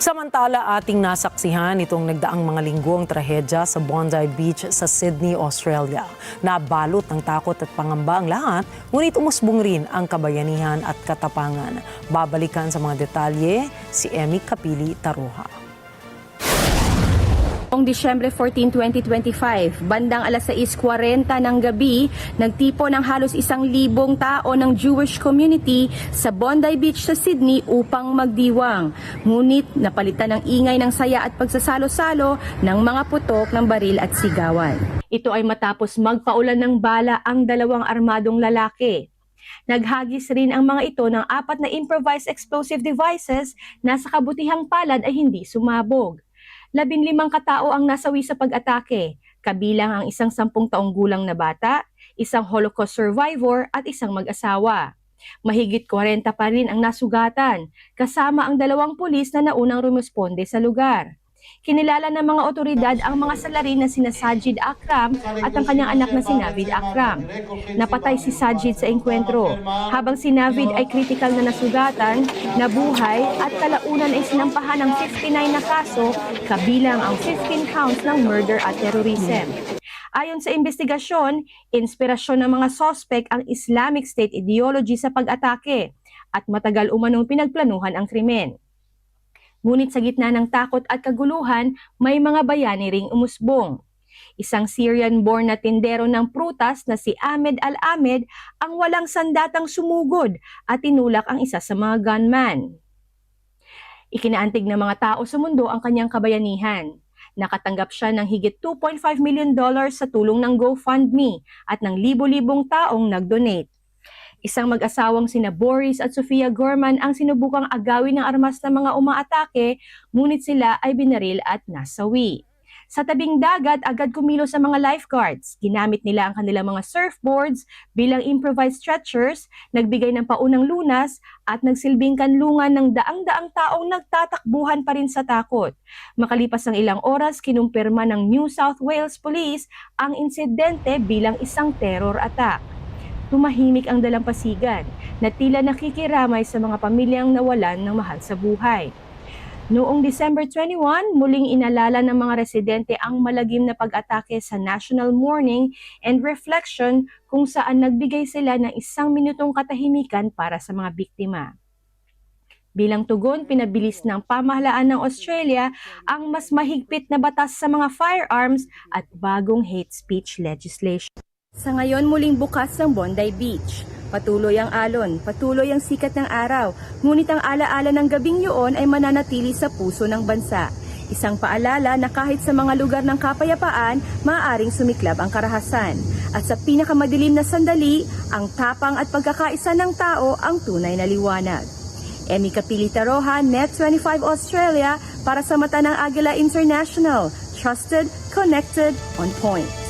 Samantala, ating nasaksihan itong nagdaang mga linggong trahedya sa Bondi Beach sa Sydney, Australia. Nabalot ng takot at pangamba ang lahat, ngunit umusbong rin ang kabayanihan at katapangan. Babalikan sa mga detalye si Emmy Kapili Taruha. Noong Disyembre 14, 2025, bandang alas 6:40 ng gabi, nagtipo ng halos 1,000 tao ng Jewish community sa Bondi Beach sa Sydney upang magdiwang. Ngunit napalitan ng ingay ng saya at pagsasalo-salo ng mga putok ng baril at sigawan. Ito ay matapos magpaulan ng bala ang dalawang armadong lalaki. Naghagis rin ang mga ito ng 4 na improvised explosive devices na sa kabutihang palad ay hindi sumabog. 15 katao ang nasawi sa pag-atake, kabilang ang isang 10 taong gulang na bata, isang Holocaust survivor at isang mag-asawa. Mahigit 40 pa rin ang nasugatan, kasama ang 2 pulis na naunang rumisponde sa lugar. Kinilala ng mga otoridad ang mga salarin na sina Sajid Akram at ang kanyang anak na si Navid Akram. Napatay si Sajid sa engkwentro, habang si Navid ay kritikal na nasugatan, nabuhay at kalaunan ay sinampahan ng 59 na kaso, kabilang ang 15 counts ng murder at terrorism. Ayon sa investigasyon, inspirasyon ng mga sospek ang Islamic State ideology sa pag-atake at matagal umanong pinagplanuhan ang krimen. Ngunit sa gitna ng takot at kaguluhan, may mga bayani ring umusbong. Isang Syrian-born na tindero ng prutas na si Ahmed Al-Ahmed ang walang sandatang sumugod at tinulak ang isa sa mga gunman. Ikinaantig ng mga tao sa mundo ang kanyang kabayanihan. Nakatanggap siya ng higit $2.5 million sa tulong ng GoFundMe at ng libo-libong taong nag-donate. Isang mag-asawang sina Boris at Sofia Gorman ang sinubukang agawin ng armas ng mga umaatake, ngunit sila ay binaril at nasawi. Sa tabing dagat, agad kumilos sa mga lifeguards. Ginamit nila ang kanilang mga surfboards bilang improvised stretchers, nagbigay ng paunang lunas at nagsilbing kanlungan ng daang-daang taong nagtatakbuhan pa rin sa takot. Makalipas ng ilang oras, kinumpirma ng New South Wales Police ang insidente bilang isang terror attack. Tumahimik ang dalampasigan na tila nakikiramay sa mga pamilyang nawalan ng mahal sa buhay. Noong December 21, muling inalala ng mga residente ang malagim na pag-atake sa National Mourning and Reflection kung saan nagbigay sila ng 1 minutong katahimikan para sa mga biktima. Bilang tugon, pinabilis ng pamahalaan ng Australia ang mas mahigpit na batas sa mga firearms at bagong hate speech legislation. Sa ngayon, muling bukas ang Bondi Beach. Patuloy ang alon, patuloy ang sikat ng araw, ngunit ang alaala ng gabing yun ay mananatili sa puso ng bansa. Isang paalala na kahit sa mga lugar ng kapayapaan, maaaring sumiklab ang karahasan. At sa pinakamadilim na sandali, ang tapang at pagkakaisa ng tao ang tunay na liwanag. Emmy Kapili Taruha, Net25 Australia, para sa mata ng Agila International. Trusted, connected, on point.